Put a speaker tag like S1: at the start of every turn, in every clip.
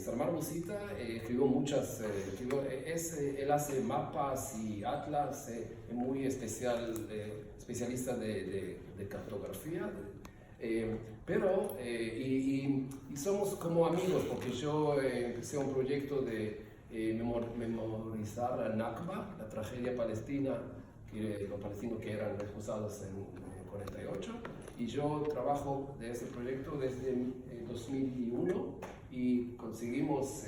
S1: Salman Busita escribió muchas, él hace mapas y atlas, es muy especialista de cartografía, pero somos como amigos, porque yo empecé un proyecto de memorizar la Nakba, la tragedia palestina, los palestinos que eran expulsados en 48, y yo trabajo de ese proyecto desde 2001 y conseguimos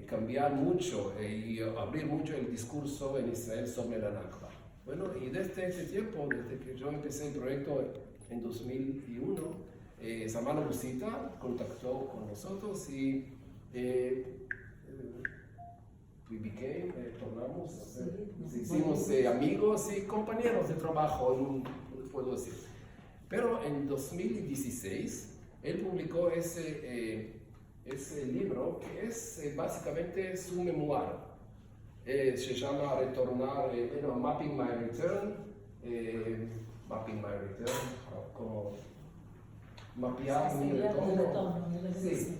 S1: cambiar mucho y abrir mucho el discurso en Israel sobre la Nakba. Bueno, y desde ese tiempo, desde que yo empecé el proyecto en 2001, Salman Busita contactó con nosotros y tornamos, nos hicimos amigos y compañeros de trabajo, puedo decir. Pero en 2016, él publicó ese libro que es básicamente su memoir. Se llama Retornar, Mapping My Return, como mapear mi retorno. Sí.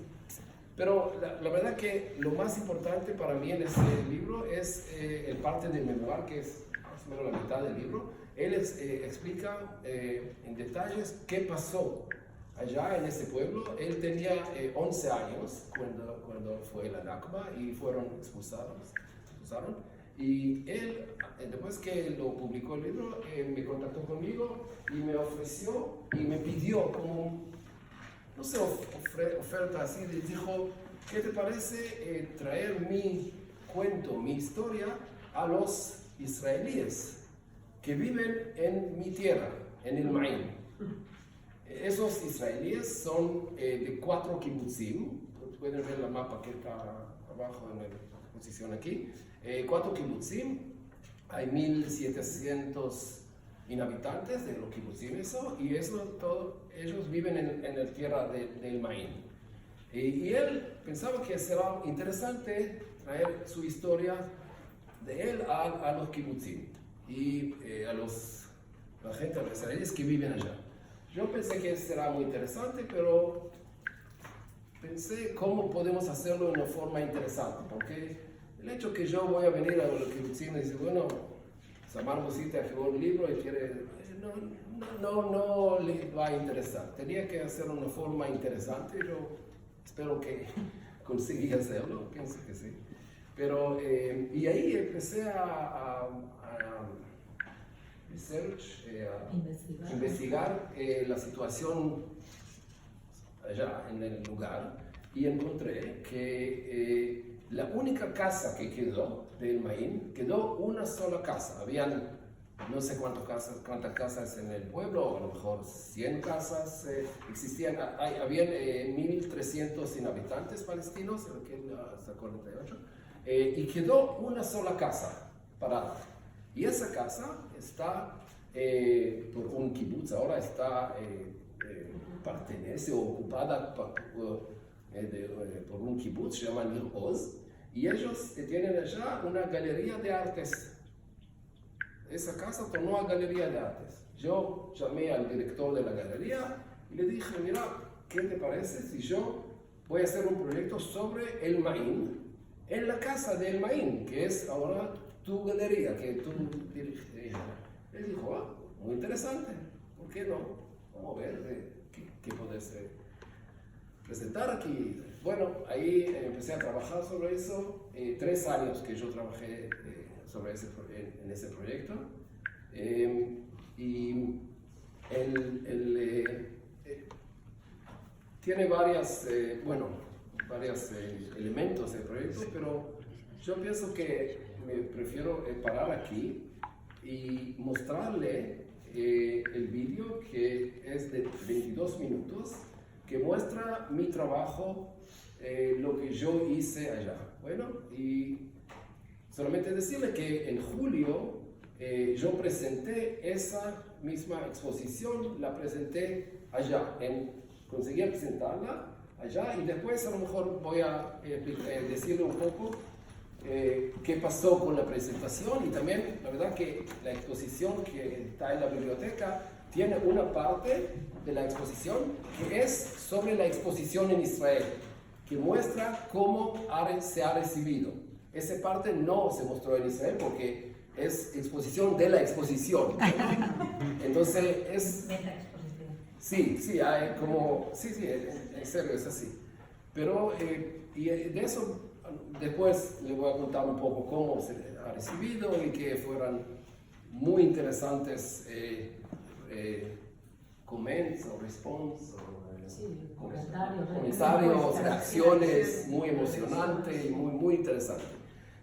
S1: Pero la verdad que lo más importante para mí en ese libro es el parte del memoir, que es más o menos la mitad del libro. Él explica en detalles qué pasó allá en ese pueblo. Él tenía 11 años cuando fue la Nakba y fueron expulsaron. Y él, después que lo publicó el libro, me contactó conmigo y me ofreció y me pidió como, no sé, oferta así, le dijo, ¿qué te parece traer mi cuento, mi historia a los israelíes que viven en mi tierra, en el Maín? Esos israelíes son de 4 kibbutzim, pueden ver la mapa que está abajo en la posición aquí, 4 kibbutzim, hay 1.700 inhabitantes de los kibbutzim, y ellos viven en la tierra del Maín. Y él pensaba que será interesante traer su historia de él a los kibbutzim y a la gente, a los israelíes que viven allá. Yo pensé que será muy interesante, pero pensé cómo podemos hacerlo de una forma interesante, porque el hecho que yo voy a venir a los kibbutzim y decir, bueno, Salman Busita escribió un libro y quiere, no le va a interesar. Tenía que hacerlo de una forma interesante. Yo espero que conseguí hacerlo, pienso que sí. Pero, y ahí empecé a investigar la situación allá en el lugar, y encontré que la única casa que quedó del Maín, quedó una sola casa. Habían no sé cuántas casas en el pueblo, a lo mejor 100 casas existían. Habían 1.300 inhabitantes palestinos hasta 48, y quedó una sola casa parada. Y esa casa está por un kibutz, ahora está pertenece o ocupada por un kibutz, se llama Nir Oz, y ellos tienen allá una galería de artes. Esa casa tornó a galería de artes. Yo llamé al director de la galería y le dije, mira, ¿qué te parece si yo voy a hacer un proyecto sobre el Maín en la casa del Maín, que es ahora tu galería, que tú diriges? Él dijo, muy interesante, ¿por qué no? Vamos a ver qué puedes presentar aquí. Bueno, ahí empecé a trabajar sobre eso. 3 años que yo trabajé en ese proyecto. Y tiene varios elementos del proyecto, pero yo pienso que me prefiero parar aquí y mostrarle el vídeo, que es de 22 minutos, que muestra mi trabajo, lo que yo hice allá. Bueno, y solamente decirle que en julio yo presenté esa misma exposición, la presenté allá, conseguí presentarla allá, y después a lo mejor voy a decirle un poco qué pasó con la presentación. Y también, la verdad que la exposición que está en la biblioteca tiene una parte de la exposición que es sobre la exposición en Israel, que muestra cómo se ha recibido. Esa parte no se mostró en Israel porque es exposición de la exposición. Entonces es... Sí, hay como... Sí, en serio es así. Pero y de eso después les voy a contar un poco cómo se ha recibido y que fueran muy interesantes comments o response comentarios, reacciones, muy emocionante y muy interesante.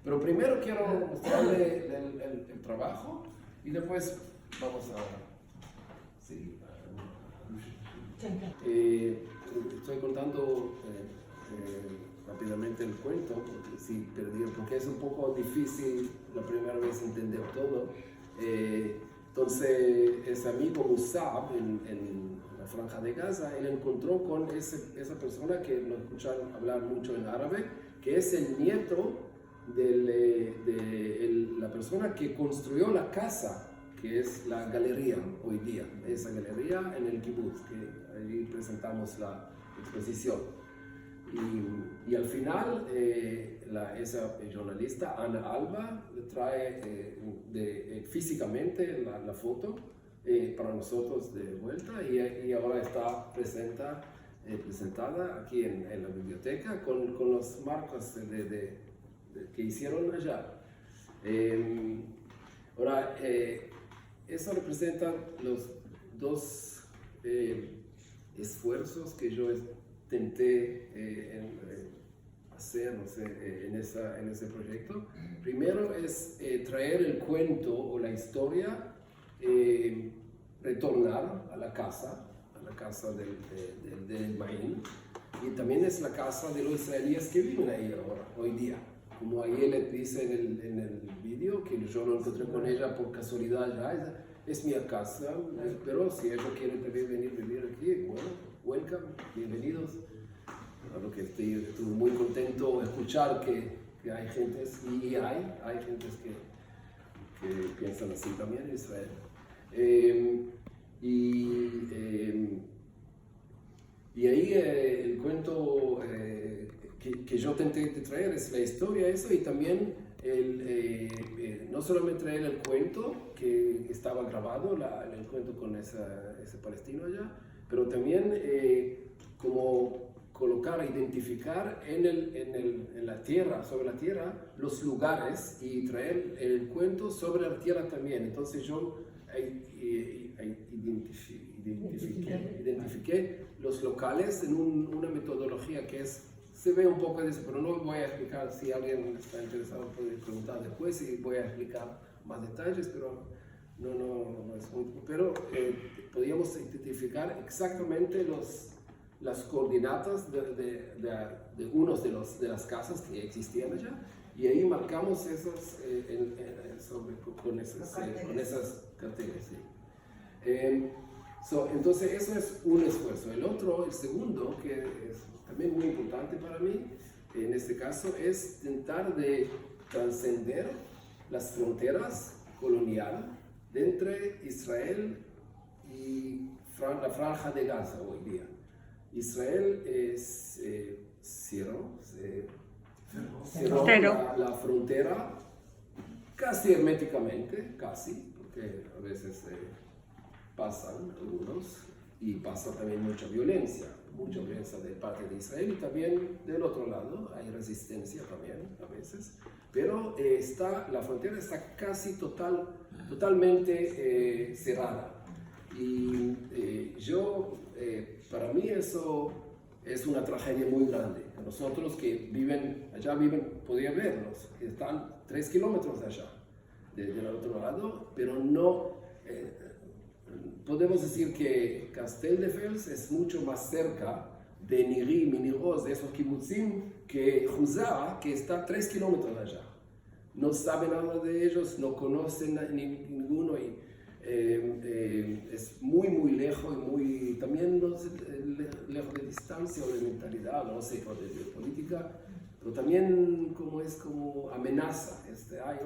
S1: Pero primero quiero mostrarle el trabajo y después vamos a seguir. Estoy contando rápidamente el cuento, porque sí, porque es un poco difícil la primera vez entender todo. Entonces, ese amigo Musab en la Franja de Gaza, él encontró con esa persona que lo escucharon hablar mucho en árabe, que es el nieto de la persona que construyó la casa, que es la galería hoy día, esa galería en el kibbutz, que allí presentamos la exposición. Y al final, esa jornalista, Ana Alba, trae físicamente la foto para nosotros de vuelta y ahora está presentada aquí en la biblioteca con los marcos que hicieron allá. Ahora, eso representa los dos esfuerzos que yo intenté hacer en ese proyecto. Primero es traer el cuento o la historia, retornar a la casa del Maín, y también es la casa de los israelíes que viven ahí ahora, hoy día. Como ahí le dice en el vídeo, que yo lo encontré con ella por casualidad ya, es mi casa, pero si ellos quieren también venir a vivir aquí, bueno, welcome, bienvenidos. Claro que estoy muy contento de escuchar que hay gentes, y hay gentes que piensan así también en Israel. Y ahí el cuento que yo intenté traer es la historia, eso, y también no solamente traer el cuento que estaba grabado, el cuento con ese palestino allá, pero también como colocar, identificar en la tierra, sobre la tierra, los lugares y traer el cuento sobre la tierra también. Entonces yo identifiqué los locales en una metodología que se ve un poco de eso, pero no voy a explicar. Si alguien está interesado puede preguntar después y voy a explicar más detalles, pero no es muy... Pero podíamos identificar exactamente las coordinatas de unos de las casas que existían allá, y ahí marcamos esos con esas carteles. ¿Sí? Entonces eso es un esfuerzo. El segundo, que es también muy importante para mí, en este caso, es intentar de trascender las fronteras coloniales entre Israel y la Franja de Gaza hoy día. Israel cerró la frontera casi herméticamente, porque a veces pasan algunos, y pasa también mucha violencia de parte de Israel, y también del otro lado hay resistencia también a veces, pero la frontera está casi totalmente cerrada. Y para mí eso es una tragedia muy grande. Nosotros que podía verlos, que están 3 kilómetros allá, del otro lado, pero no... podemos decir que Castel de Fels es mucho más cerca de Niri, Miniroz, de esos kibbutzim, que Juzá, que está 3 kilómetros allá. No saben nada de ellos, no conocen ninguno, y es muy lejos, y también lejos de distancia o de mentalidad, no sé, o de política, pero también como amenaza. Hay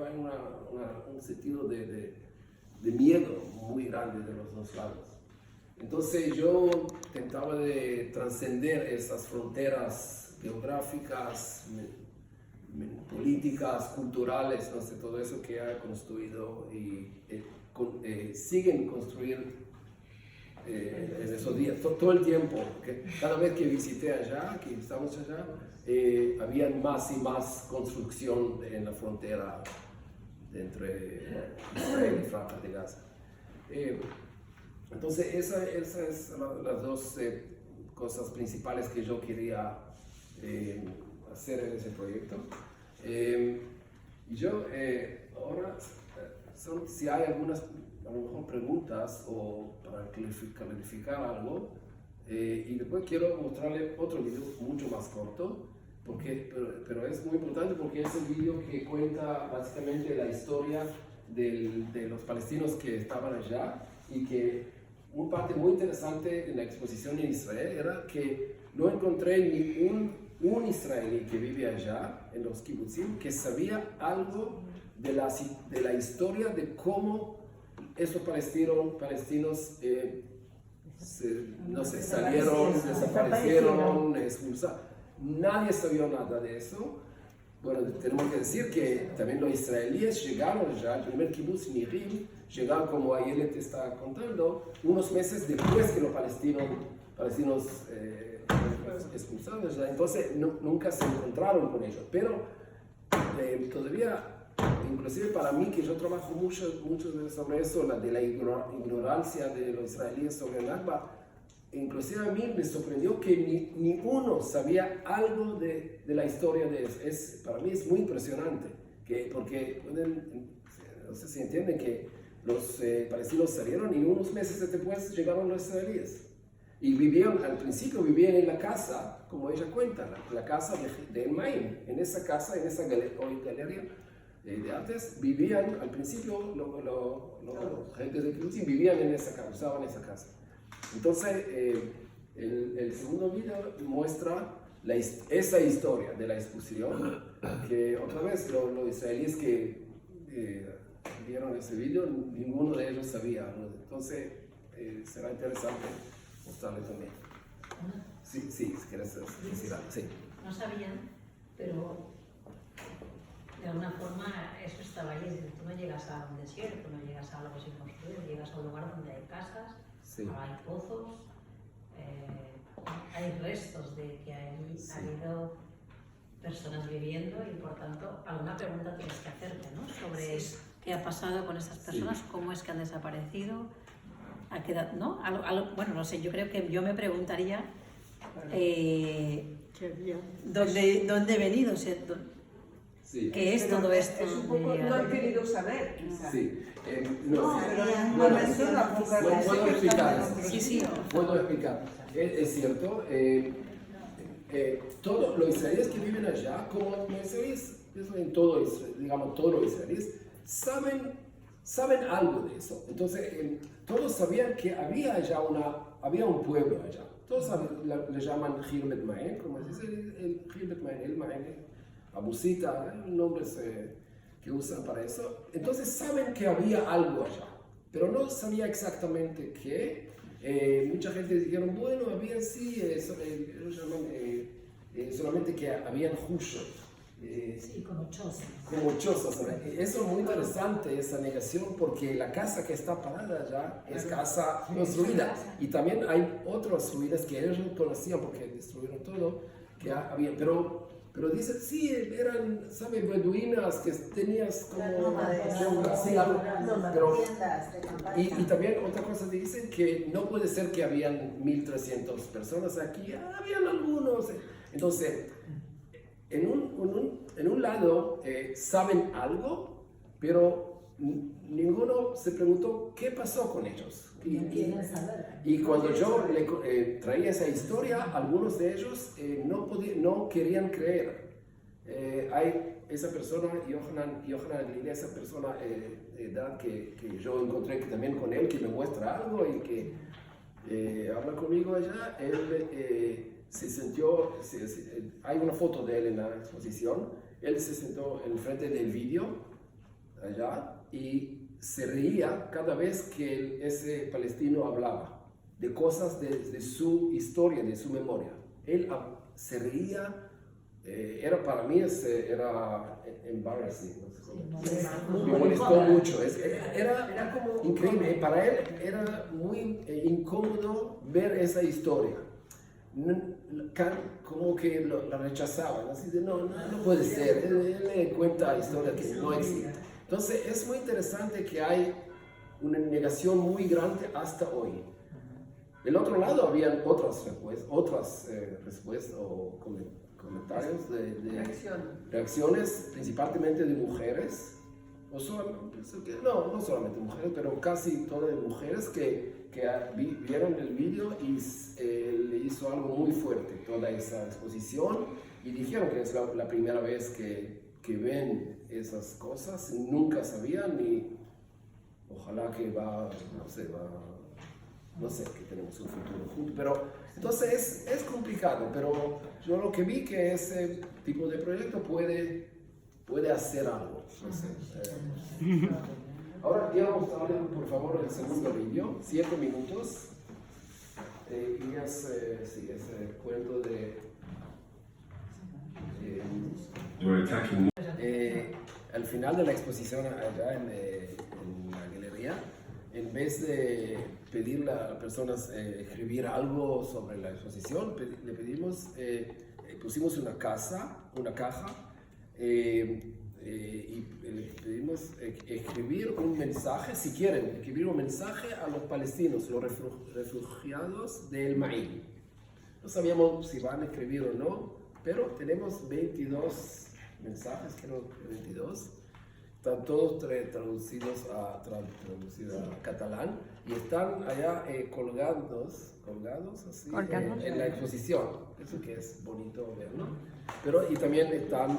S1: un sentido de miedo muy grande de los dos lados. Entonces yo intentaba de trascender esas fronteras geográficas, políticas, culturales, no sé, todo eso que ha construido y siguen construir en esos días, todo el tiempo. Cada vez que visité allá, que estamos allá, había más y más construcción en la frontera entre Israel y Franja de Gaza. Entonces, esas es las dos cosas principales que yo quería hacer en ese proyecto. Y yo ahora, si hay algunas a lo mejor preguntas o para clarificar algo, y después quiero mostrarle otro video mucho más corto, pero es muy importante porque es el video que cuenta básicamente la historia de los palestinos que estaban allá, y que una parte muy interesante en la exposición en Israel era que no encontré ni un israelí que vive allá en los kibbutzim que sabía algo de la historia de cómo esos palestinos no sé, salieron, desaparecieron, expulsaron. Nadie sabía nada de eso. Bueno, tenemos que decir que también los israelíes llegaron ya, el primer kibbutz Nirim, llegaron, como Ayelet está contando, unos meses después que los palestinos expulsados. Entonces nunca se encontraron con ellos. Pero todavía, inclusive para mí, que yo trabajo mucho sobre eso, de la ignorancia de los israelíes sobre el Nakba, inclusive a mí me sorprendió que ni uno sabía algo de la historia de eso. Para mí es muy impresionante, porque no sé si entienden que los palestinos salieron y unos meses después llegaron los israelíes. Y al principio vivían en la casa, como ella cuenta, la casa de El Maim. En esa casa, en esa galería de artes, vivían al principio los gentes de Kibbutz vivían en esa casa, usaban esa casa. Entonces, el segundo video muestra esa historia de la expulsión, que otra vez los israelíes que vieron ese video, ninguno de ellos sabía, ¿no? Entonces, será interesante mostrarle también. Sí, si quieres decir algo. Sí.
S2: No sabían, pero de alguna forma eso estaba ahí. Es decir, tú no llegas a un desierto, no llegas a algo sin construir, llegas a un lugar donde hay casas, sí, hay pozos, hay restos de que ahí sí ha habido personas viviendo, y por tanto alguna pregunta tienes que hacerte, ¿no? Sobre sí qué ha pasado con esas personas, sí, cómo es que han desaparecido, a qué edad, ¿no? Bueno, no sé, yo creo que yo me preguntaría ¿dónde he venido?
S1: Sí.
S2: ¿Qué es todo esto?
S3: Es un poco, no han querido saber, quizás.
S1: Sí.
S3: Puedo
S1: explicar.
S2: Sí.
S1: Puedo explicar. Es cierto, todos los israelíes que viven allá, como los israelíes, en todo Israel, digamos, todos los israelíes, saben algo de eso. Entonces, todos sabían que había un pueblo allá. Todos le llaman Gil Bet Maen, como se dice, el Gil Bet Maen, el Maen, Abusita, nombres que usan para eso. Entonces saben que había algo allá, pero no sabía exactamente qué. Mucha gente dijeron, bueno, había sí, ellos llaman solamente que habían jushot.
S2: Sí, como chozas.
S1: Como chozas. Eso es muy interesante, esa negación, porque la casa que está parada allá es casa construida. Y también hay otras ruinas que ellos no conocían porque destruyeron todo, que había, pero dicen, sí, eran, ¿sabes? Beduinas que tenías como... Y también otra cosa dicen que no puede ser que habían 1.300 personas aquí, habían algunos. Entonces, en un lado saben algo, pero ninguno se preguntó qué pasó con ellos. Y cuando yo le traía esa historia, algunos de ellos no querían creer. Hay esa persona, Yohanan Glile, esa persona de edad que yo encontré que también con él, que me muestra algo y que habla conmigo allá. Él se sintió, hay una foto de él en la exposición, él se sentó en frente del vídeo allá y se reía cada vez que ese palestino hablaba de cosas de su historia, de su memoria. Él se reía era para mí, era embarrassing, no sé cómo. Me
S2: Muy
S1: molestó
S2: incómoda.
S1: mucho, era como increíble, para él era muy incómodo ver esa historia. Como que la rechazaban, así de no puede ser, él le cuenta historias que no existen. Entonces es muy interesante que hay una negación muy grande hasta hoy. Del otro lado habían otras respuestas o comentarios reacciones principalmente de mujeres, no solamente mujeres, pero casi todas mujeres que vieron el vídeo y le hizo algo muy fuerte toda esa exposición y dijeron que es la primera vez que ven esas cosas, nunca sabían y ojalá que no sé, que tenemos un futuro juntos, pero entonces es complicado, pero yo lo que vi que ese tipo de proyecto puede hacer algo. No sé. Ahora quiero mostrarles por favor el segundo vídeo, 7 minutos, y es el cuento al final de la exposición allá en la galería, en vez de pedirle a las personas escribir algo sobre la exposición, le pedimos, pusimos una caja, y le pedimos escribir un mensaje, si quieren, escribir un mensaje a los palestinos, los refugiados del Maín. No sabíamos si van a escribir o no, pero tenemos 22 mensajes, creo que 22. Están todos traducidos a catalán y están allá colgados así en la exposición. Eso que es bonito ver, ¿no? Pero y también están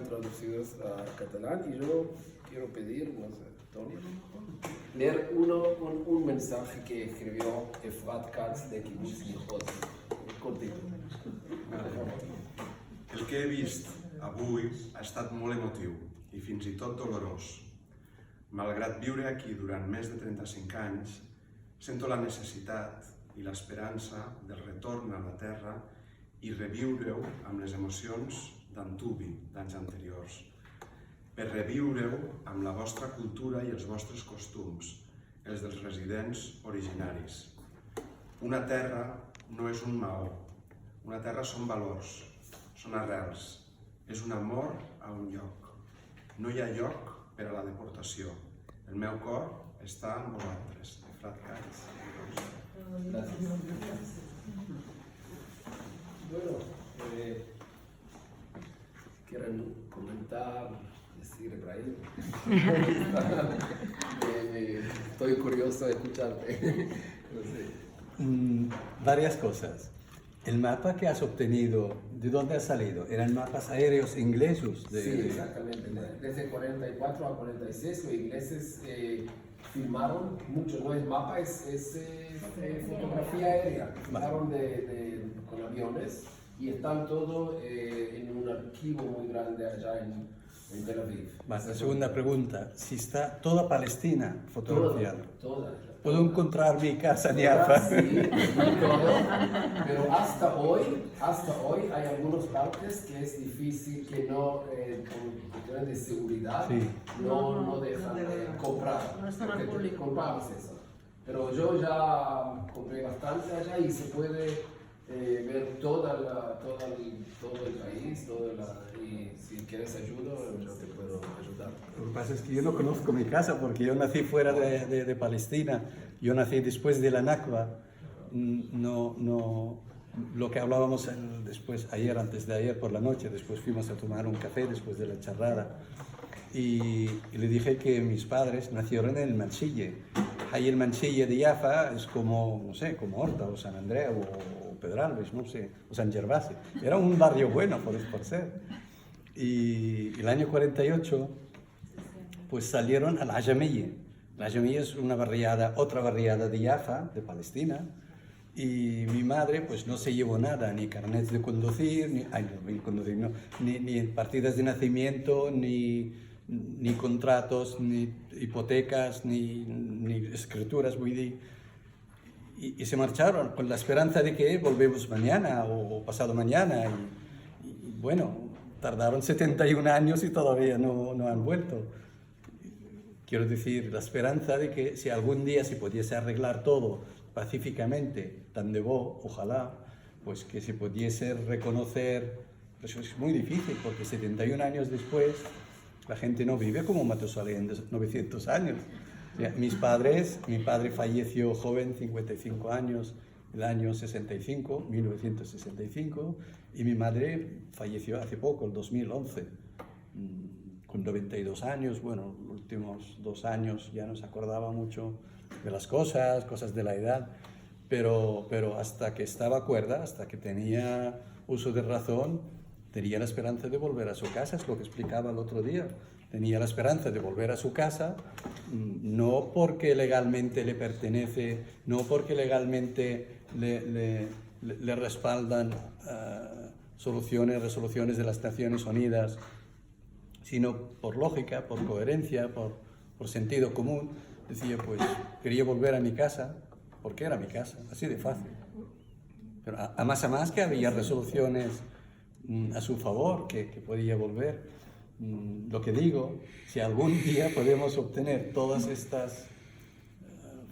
S1: traducidos a catalán y yo quiero pedir, no sé, Tony, leer un mensaje que escribió Efrat Katz de Kibbutz Nihot. Cortito.
S4: El que he vist avui ha estat molt emotiu i fins i tot dolorós. Malgrat viure aquí durant més de 35 anys, sento la necessitat i l'esperança del retorn a la terra i reviure-ho amb les emocions d'Antuvi d'anys anteriors. Per reviure-ho amb la vostra cultura i els vostres costums, els dels residents originaris. Una terra no és un maó, una terra són valors, són arrels, és un amor a un lloc. No hi ha lloc per a la deportació. El meu cor està amb vosaltres. Efrat Katz.
S1: Gracias. Bueno, ¿quieren comentar, decir, Ibrahim? Estoy curioso de escucharte. No sé.
S5: Varias cosas. El mapa que has obtenido, ¿de dónde ha salido? ¿Eran mapas aéreos ingleses?
S1: Sí, exactamente. Desde 44 a 46 los ingleses filmaron mucho, no es mapa, es fotografía aérea. Filmaron con aviones y están todos en un archivo muy grande allá en Tel Aviv.
S5: La segunda pregunta, si está toda Palestina fotografiada.
S1: Toda.
S5: ¿Puedo encontrar mi casa en Jaffa?
S1: Sí, todo, pero hasta hoy hay algunas partes que es difícil, que no, por cuestiones de seguridad,
S5: Sí.
S1: no dejan comprar.
S2: No están al público.
S1: Compramos eso. Pero yo ya compré bastante allá y se puede ver todo el país, y si quieres ayuda, yo te puedo ayudar.
S5: Lo que pasa es que yo no conozco mi casa porque yo nací fuera de Palestina. Yo nací después de la Nakba. Lo que hablábamos antes de ayer por la noche, después fuimos a tomar un café después de la charrada. Y le dije que mis padres nacieron en el Mansille. Ahí el Mansille de Jaffa es como, no sé, como Horta o San Andrea o Pedralbes, no sé, o San Gervasi. Era un barrio bueno, por ser. Y el año 48, pues salieron al Ajamiyye. El Ajamiyye es otra barriada de Jaffa, de Palestina. Y mi madre pues no se llevó nada, ni carnets de conducir, ni partidas de nacimiento, ni contratos, ni hipotecas, ni escrituras, y se marcharon con la esperanza de que volvemos mañana o pasado mañana. bueno, tardaron 71 años y todavía no han vuelto. Quiero decir, la esperanza de que si algún día se pudiese arreglar todo pacíficamente, tan de bo, ojalá, pues que se pudiese reconocer, pues es muy difícil porque 71 años después la gente no vive como Matusalén de 900 años. O sea, mi padre falleció joven, 55 años, el año 65, 1965, y mi madre falleció hace poco, el 2011, con 92 años. Bueno, los últimos 2 años ya no se acordaba mucho de las cosas de la edad, pero hasta que estaba cuerda, hasta que tenía uso de razón, tenía la esperanza de volver a su casa, es lo que explicaba el otro día. Tenía la esperanza de volver a su casa, no porque legalmente le pertenece, no porque legalmente le respaldan resoluciones de las Naciones Unidas, sino por lógica, por coherencia, por sentido común. Decía, pues quería volver a mi casa, porque era mi casa, así de fácil. Pero a más que había resoluciones a su favor, que podía volver. Lo que digo, si algún día podemos obtener todas estas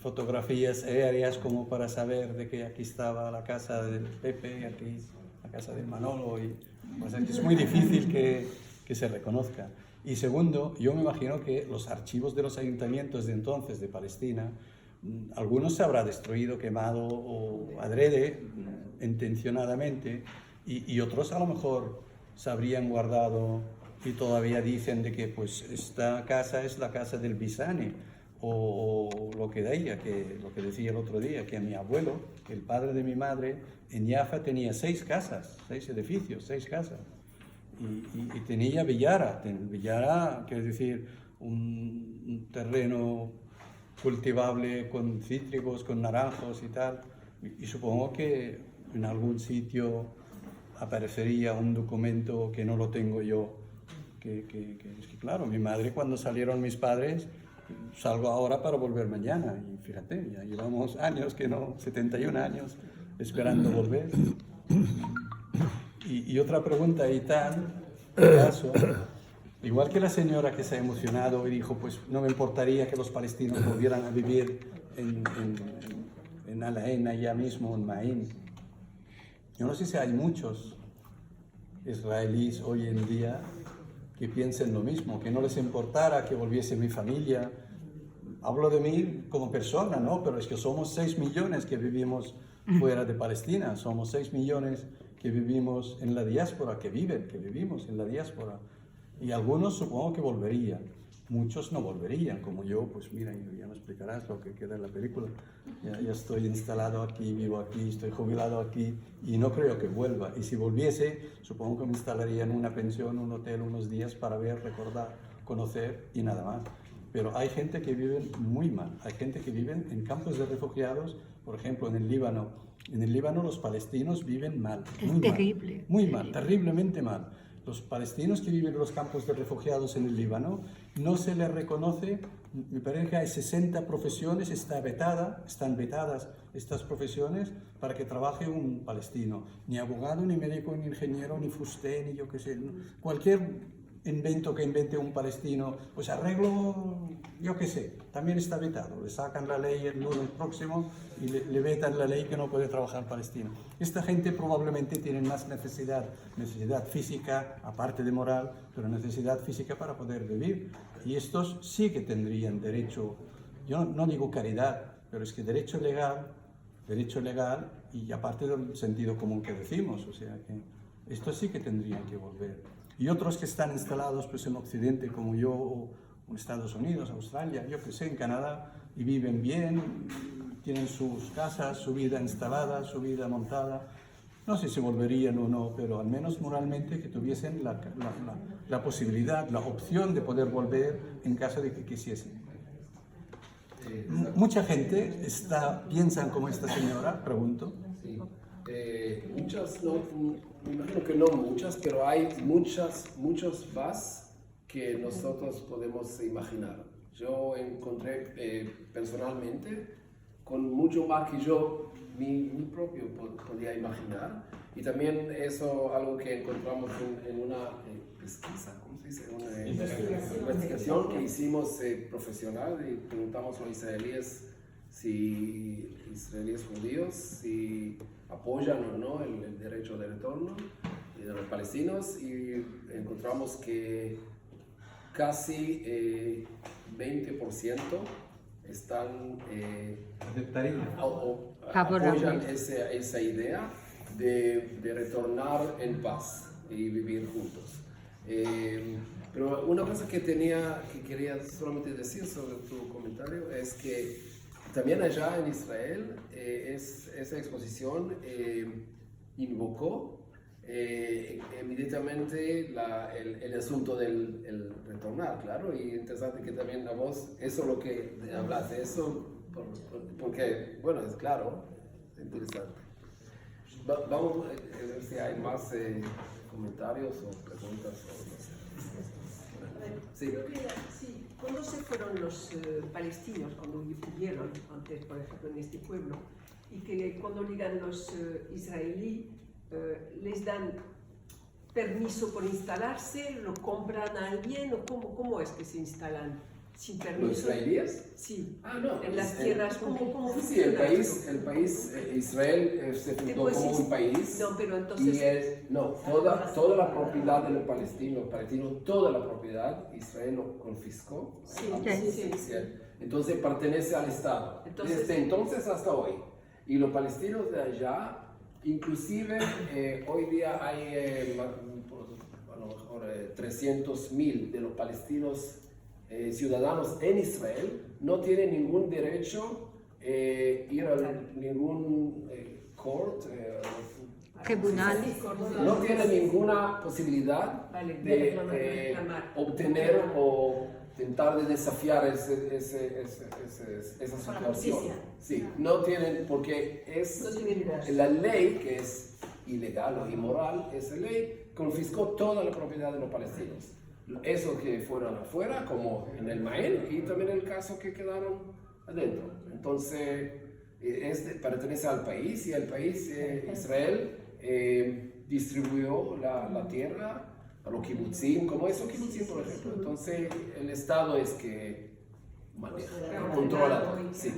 S5: fotografías aéreas como para saber de que aquí estaba la casa del Pepe, aquí la casa del Manolo, y pues es muy difícil que se reconozca. Y segundo, yo me imagino que los archivos de los ayuntamientos de entonces de Palestina, algunos se habrá destruido, quemado o adrede, intencionadamente, y otros a lo mejor se habrían guardado y todavía dicen de que pues esta casa es la casa del Bisani, o lo que decía el otro día, que mi abuelo, el padre de mi madre, en Jaffa tenía 6 casas, 6 edificios, 6 casas, y tenía Villara, quiero decir, un terreno cultivable con cítricos, con naranjos y tal, y supongo que en algún sitio aparecería un documento que no lo tengo yo, es que claro, mi madre, cuando salieron mis padres, salgo ahora para volver mañana, y fíjate, ya llevamos años 71 años esperando volver. Y otra pregunta, y tal, caso, igual que la señora que se ha emocionado y dijo, pues no me importaría que los palestinos volvieran a vivir en Al Ain, allá mismo, en Maín. Yo no sé si hay muchos israelíes hoy en día que piensen lo mismo, que no les importara que volviese mi familia. Hablo de mí como persona, ¿no? Pero es que somos 6 millones que vivimos fuera de Palestina, somos 6 millones que vivimos en la diáspora, que vivimos en la diáspora. Y algunos supongo que volverían, muchos no volverían, como yo, pues mira, ya me explicarás lo que queda en la película. Ya estoy instalado aquí, vivo aquí, estoy jubilado aquí y no creo que vuelva. Y si volviese, supongo que me instalaría en una pensión, un hotel, unos días para ver, recordar, conocer y nada más. Pero hay gente que vive muy mal, hay gente que vive en campos de refugiados, por ejemplo en el Líbano. En el Líbano los palestinos viven mal, muy
S2: terrible,
S5: mal, muy mal, terriblemente mal. Los palestinos que viven en los campos de refugiados en el Líbano no se les reconoce, me parece que hay 60 profesiones, están vetadas estas profesiones para que trabaje un palestino. Ni abogado, ni médico, ni ingeniero, ni fusté, ni yo qué sé, cualquier invento que invente un palestino, pues arreglo, yo qué sé, también está vetado. Le sacan la ley el lunes próximo y le vetan la ley que no puede trabajar palestino. Esta gente probablemente tiene más necesidad física, aparte de moral, pero necesidad física para poder vivir. Y estos sí que tendrían derecho, yo no digo caridad, pero es que derecho legal y aparte del sentido común que decimos, o sea que estos sí que tendrían que volver. Y otros que están instalados pues, en Occidente, como yo, o en Estados Unidos, Australia, yo que sé, en Canadá, y viven bien, tienen sus casas, su vida instalada, su vida montada. No sé si volverían o no, pero al menos moralmente que tuviesen la posibilidad, la opción de poder volver en caso de que quisiesen. Mucha gente piensan como esta señora, pregunto.
S1: Sí. Muchas, no, me imagino que no muchas, pero hay muchos más que nosotros podemos imaginar. Yo encontré personalmente con mucho más que yo, mi propio podía imaginar. Y también eso, algo que encontramos en una pesquisa, ¿cómo se dice? Una investigación que hicimos profesional y preguntamos a los israelíes judíos si apoyan o no el derecho de retorno de los palestinos, y encontramos que casi 20% están apoyan esa idea de retornar en paz y vivir juntos. Pero una cosa que quería solamente decir sobre tu comentario es que también allá en Israel esa exposición invocó inmediatamente el asunto del retornar, claro, y interesante que también a vos, eso es lo que hablaste, eso, porque, bueno, es claro, es interesante. Vamos a ver si hay más comentarios o preguntas o no sé. Sí.
S3: Sí, ¿cuándo se fueron los palestinos, cuando huyeron antes, por ejemplo, en este pueblo, y que cuando llegan los israelíes, les dan permiso por instalarse, lo compran a alguien, o cómo es que se instalan sin permiso?
S1: ¿Los israelíes?
S3: Sí.
S1: Ah, no.
S3: En las tierras, ¿cómo
S1: sí, el país Israel se fundó como un país.
S3: No, pero entonces...
S1: toda la propiedad de los palestinos, toda la propiedad, Israel lo confiscó.
S3: Sí.
S1: Entonces pertenece al Estado. Desde entonces hasta hoy. Y los palestinos de allá, inclusive hoy día hay a lo mejor 300.000 de los palestinos ciudadanos en Israel, no tienen ningún derecho ir a ningún
S2: tribunal.
S1: No tienen ninguna posibilidad de obtener o intentar de desafiar esa situación. Sí, no tienen, porque es la ley que es ilegal o inmoral, esa ley confiscó toda la propiedad de los palestinos. Eso que fueron afuera, como en el Maén, y también el caso que quedaron adentro. Entonces, pertenece al país, y el país, Israel, distribuyó la tierra a los kibutzim, como esos kibutzim, por ejemplo. Entonces, el Estado es que maneja, controla todo. Sí.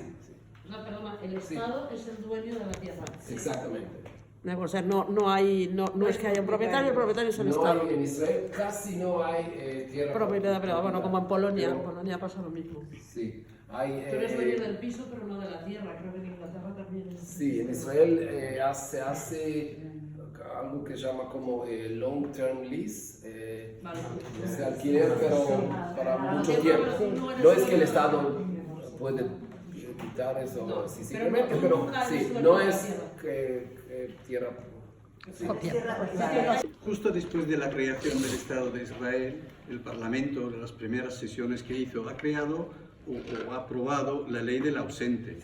S6: No, perdona, el Estado es el dueño de la tierra.
S1: Exactamente.
S6: O sea, no es que haya un propietario, el propietario es el Estado.
S1: En Israel casi no hay tierra
S6: Propiedad privada, bueno, como en Polonia, en Polonia pasa lo mismo.
S1: Sí.
S6: Tú eres dueño del piso, pero no de la tierra, creo que en Inglaterra también es.
S1: Sí, en Israel se hace algo que se llama como long term lease, se alquiler, pero para mucho tiempo. No es que el Estado puede quitar eso simplemente, pero sí, no es tierra. Sí.
S5: Justo después de la creación del Estado de Israel, el Parlamento, de las primeras sesiones que hizo, ha creado o ha aprobado la ley del ausente.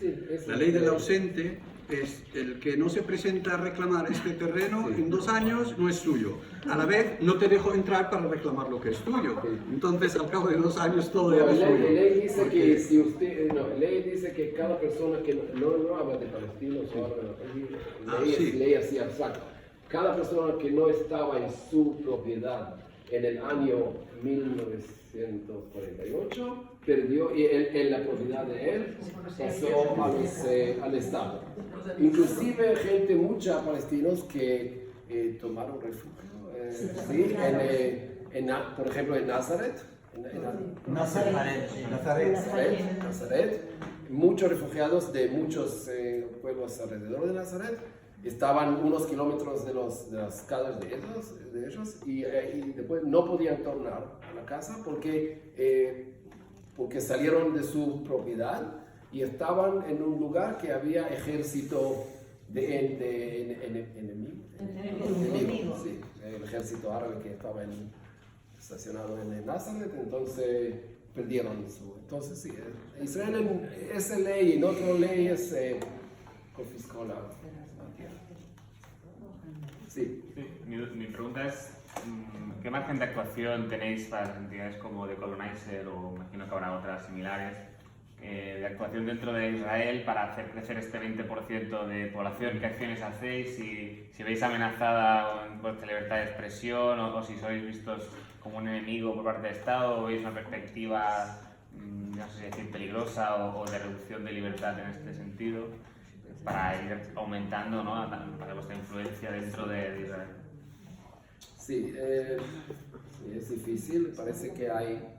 S5: La ley del ausente es el que no se presenta a reclamar este terreno en 2 años, no es suyo. A la vez, no te dejo entrar para reclamar lo que es tuyo. Entonces, al cabo de 2 años, todo ya es
S1: La
S5: suyo.
S1: ley dice que si usted, la ley dice que cada persona que no habla de palestinos, ley así exacta. Cada persona que no estaba en su propiedad en el año 1948 perdió, y en la propiedad de él pasó al Estado. Inclusive muchos palestinos que tomaron refugio, por ejemplo en Nazaret. Nazaret. Muchos refugiados de muchos pueblos alrededor de Nazaret estaban unos kilómetros de las casas de ellos y después no podían tornar a la casa porque salieron de su propiedad y estaban en un lugar que había ejército enemigo. Sí, el ejército árabe que estaba estacionado en Nazaret, entonces perdieron su. Entonces sí, Israel esa ley, en otra ley confiscó la tierra. Sí.
S7: Mi pregunta es, ¿qué margen de actuación tenéis para las entidades como The Colonizer, o imagino que habrá otras similares, de actuación dentro de Israel para hacer crecer este 20% de población. ¿Qué acciones hacéis? Si veis amenazada vuestra libertad de expresión o si sois vistos como un enemigo por parte del Estado o veis una perspectiva, no sé si decir, peligrosa o de reducción de libertad en este sentido para ir aumentando, ¿no?, para vuestra influencia dentro de Israel.
S1: Sí, es difícil, parece que hay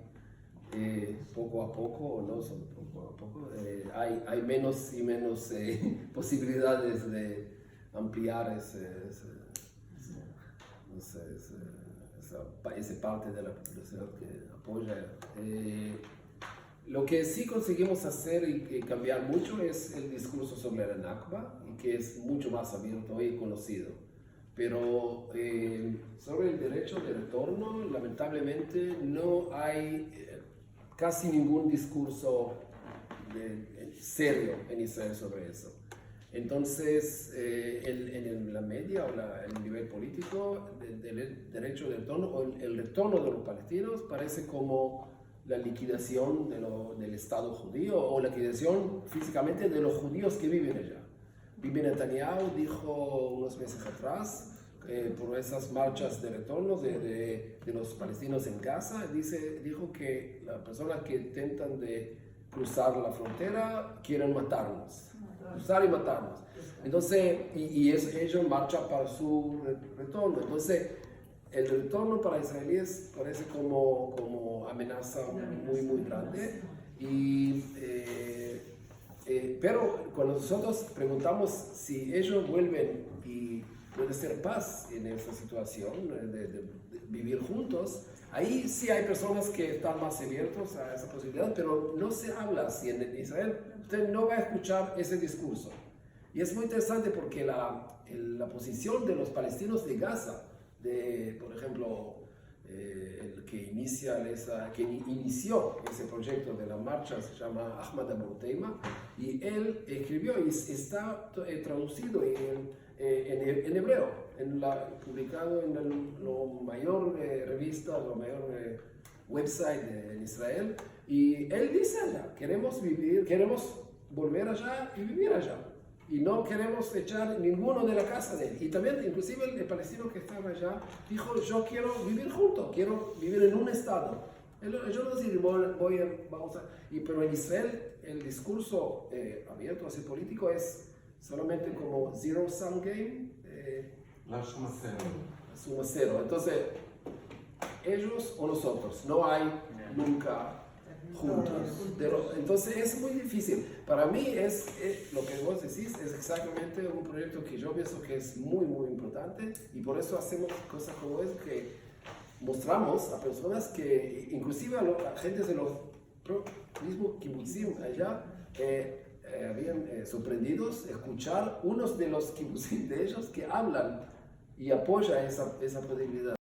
S1: poco a poco, ¿no? Poco a poco, hay menos y menos posibilidades de ampliar esa parte de la población que apoya. Lo que sí conseguimos hacer y cambiar mucho es el discurso sobre la Nakba, y que es mucho más abierto y conocido. Pero sobre el derecho de retorno, lamentablemente no hay casi ningún discurso serio en Israel sobre eso. Entonces, en la media o el nivel político, el derecho de retorno o el retorno de los palestinos parece como la liquidación del Estado judío o la liquidación físicamente de los judíos que viven allá. Bibi Netanyahu dijo unos meses atrás, por esas marchas de retorno de los palestinos en Gaza, dijo que las personas que intentan de cruzar la frontera quieren matarnos, cruzar y matarnos. Entonces, ellos marchan para su retorno. Entonces, el retorno para israelíes parece como amenaza muy, muy grande. Pero cuando nosotros preguntamos si ellos vuelven y puede ser paz en esa situación de vivir juntos, ahí sí hay personas que están más abiertos a esa posibilidad, pero no se habla así en Israel. Usted no va a escuchar ese discurso. Y es muy interesante porque la posición de los palestinos de Gaza, por ejemplo, el que inició ese proyecto de la marcha se llama Ahmad Abu Teima, y él escribió y está traducido en hebreo, publicado en la mayor revista, la mayor website en Israel, y él dice allá, queremos volver allá y vivir allá. Y no queremos echar ninguno de la casa de él. Y también, inclusive, el palestino que estaba allá dijo, yo quiero vivir junto, quiero vivir en un estado. Yo no decir, pero en Israel el discurso abierto hacia político es solamente como zero-sum game.
S4: La suma cero.
S1: La suma cero. Entonces, ellos o nosotros, no hay nunca juntos. Entonces es muy difícil. Para mí lo que vos decís es exactamente un proyecto que yo pienso que es muy, muy importante, y por eso hacemos cosas como eso, que mostramos a personas que, inclusive a gente de los mismos kibbutzim allá, habían sorprendidos escuchar unos de los kibbutzim de ellos que hablan y apoyan esa posibilidad.